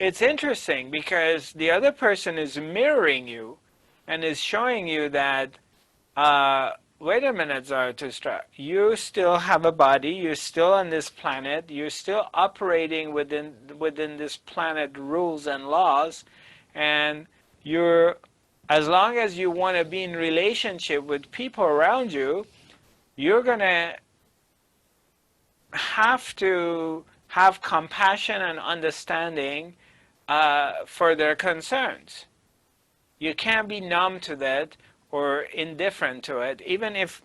it's interesting because the other person is mirroring you and is showing you that, wait a minute, Zarathustra, you still have a body, you're still on this planet, you're still operating within this planet rules and laws, and you're, as long as you want to be in relationship with people around you, you're going to have to have compassion and understanding for their concerns. You can't be numb to that or indifferent to it, even if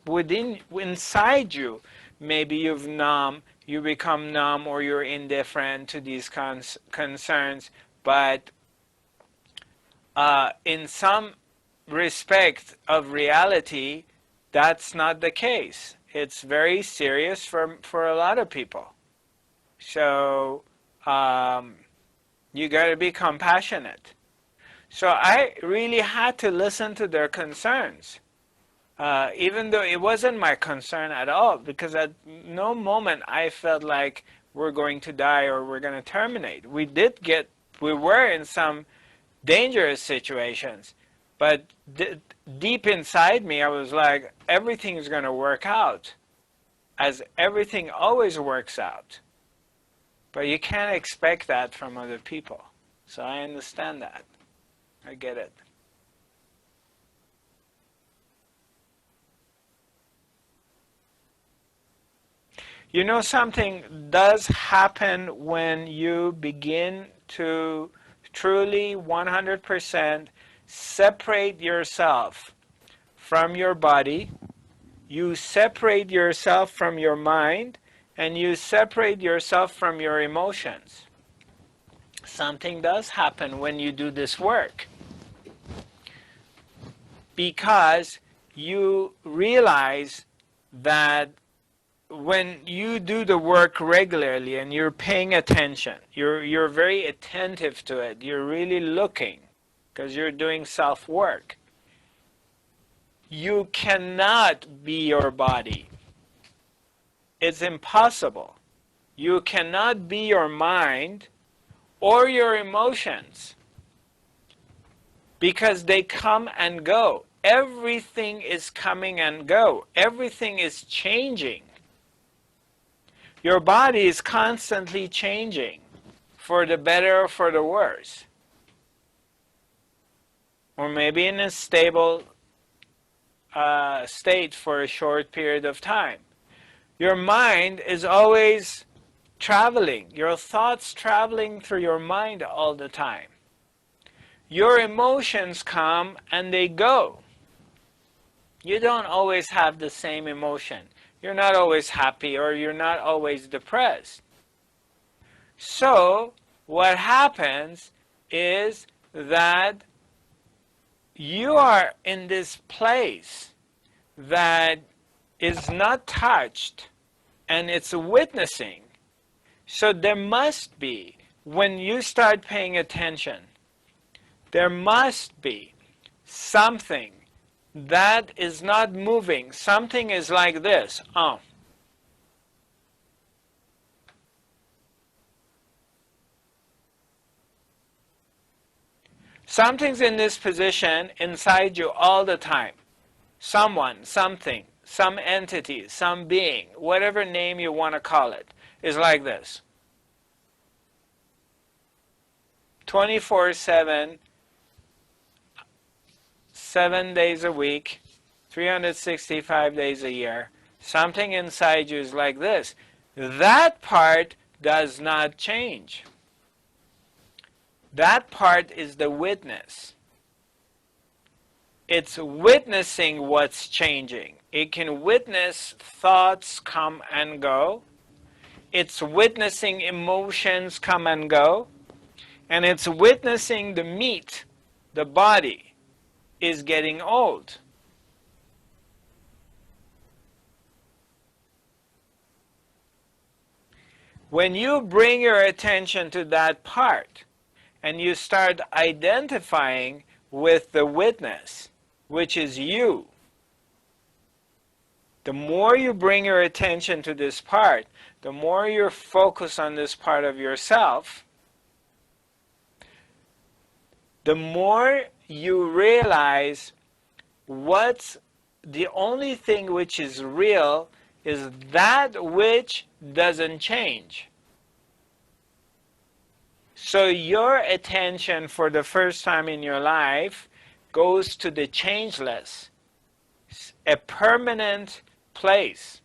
inside you, maybe you become numb or you're indifferent to these concerns, but in some respect of reality, that's not the case. It's very serious for a lot of people. So you got to be compassionate. So I really had to listen to their concerns, even though it wasn't my concern at all, because at no moment I felt like we're going to die or we're going to terminate. We were in some dangerous situations, but deep inside me I was like, everything's going to work out, as everything always works out. But you can't expect that from other people. So I understand that. I get it. You know, something does happen when you begin to truly 100% separate yourself from your body, you separate yourself from your mind, and you separate yourself from your emotions. Something does happen when you do this work, because you realize that when you do the work regularly and you're paying attention, you're very attentive to it, you're really looking, because you're doing self-work. You cannot be your body. It's impossible. You cannot be your mind or your emotions, because they come and go. Everything is coming and go. Everything is changing. Your body is constantly changing, for the better or for the worse. Or maybe in a stable state for a short period of time. Your mind is always traveling. Your thoughts traveling through your mind all the time. Your emotions come and they go. You don't always have the same emotion. You're not always happy or you're not always depressed. So what happens is that you are in this place that is not touched, and it's witnessing. So there must be, when you start paying attention, there must be something that is not moving. Something is like this. Oh. Something's in this position inside you all the time. Someone, something, some entity, some being, whatever name you want to call it, is like this. 24/7, 7 days a week, 365 days a year. Something inside you is like this. That part does not change. That part is the witness. It's witnessing what's changing. It can witness thoughts come and go. It's witnessing emotions come and go. And it's witnessing the meat, the body, is getting old. When you bring your attention to that part and you start identifying with the witness, which is you, the more you bring your attention to this part, the more you focus on this part of yourself, the more you realize what's the only thing which is real is that which doesn't change. So your attention for the first time in your life goes to the changeless, a permanent place.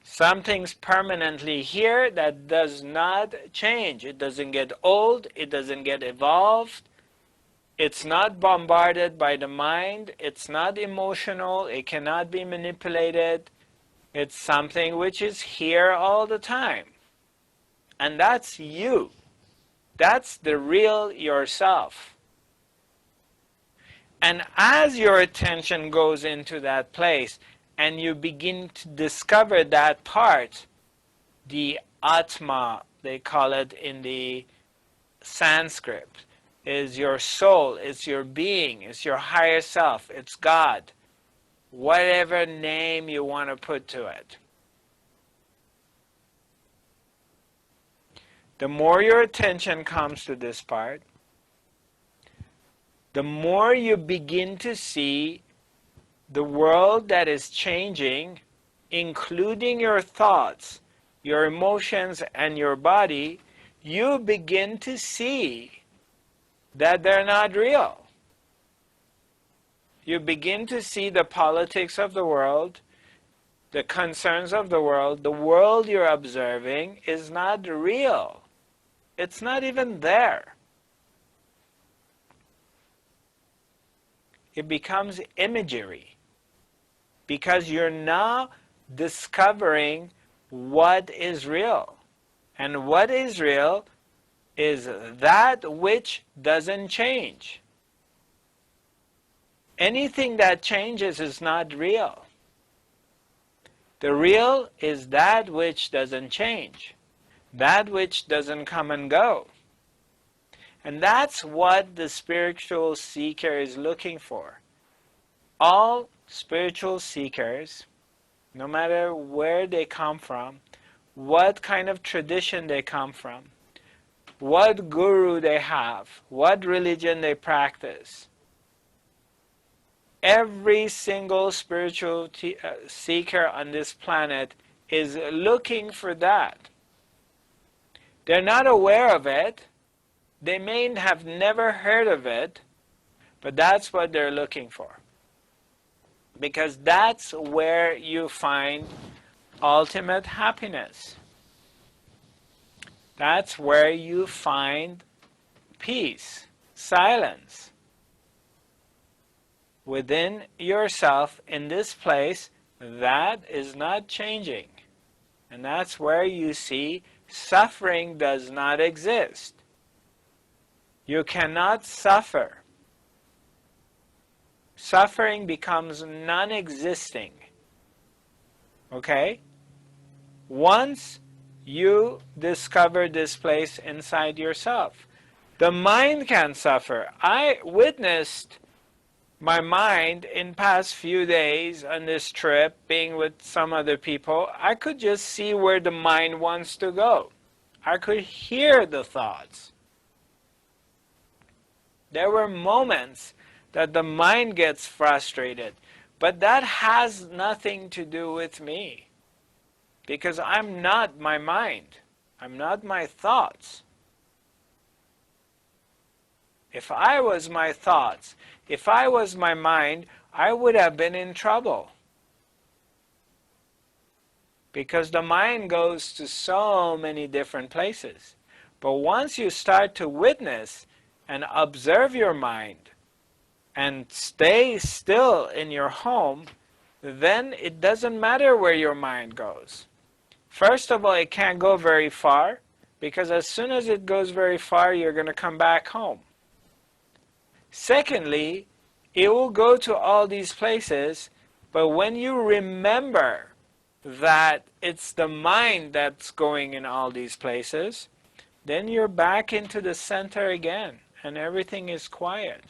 Something's permanently here that does not change. It doesn't get old, it doesn't get evolved, it's not bombarded by the mind, it's not emotional, it cannot be manipulated. It's something which is here all the time. And that's you. That's the real yourself. And as your attention goes into that place and you begin to discover that part, the Atma, they call it in the Sanskrit, is your soul, it's your being, it's your higher self, it's God, whatever name you want to put to it. The more your attention comes to this part, the more you begin to see the world that is changing, including your thoughts, your emotions, and your body, you begin to see that they're not real. You begin to see the politics of the world, the concerns of the world you're observing is not real. It's not even there. It becomes imagery because you're now discovering what is real. And what is real is that which doesn't change. Anything that changes is not real. The real is that which doesn't change, that which doesn't come and go. And that's what the spiritual seeker is looking for. All spiritual seekers, no matter where they come from, what kind of tradition they come from, what guru they have, what religion they practice, every single spiritual seeker on this planet is looking for that. They're not aware of it. They may have never heard of it, but that's what they're looking for. Because that's where you find ultimate happiness. That's where you find peace, silence. Within yourself, in this place, that is not changing. And that's where you see suffering does not exist. You cannot suffer. Suffering becomes non-existing. Okay? Once you discover this place inside yourself, the mind can suffer. I witnessed my mind in past few days on this trip, being with some other people. I could just see where the mind wants to go. I could hear the thoughts. There were moments that the mind gets frustrated, but that has nothing to do with me, because I'm not my mind. I'm not my thoughts. If I was my thoughts, if I was my mind, I would have been in trouble. Because the mind goes to so many different places. But once you start to witness and observe your mind and stay still in your home, then it doesn't matter where your mind goes. First of all, it can't go very far, because as soon as it goes very far, you're going to come back home. Secondly, it will go to all these places, but when you remember that it's the mind that's going in all these places, then you're back into the center again, and everything is quiet.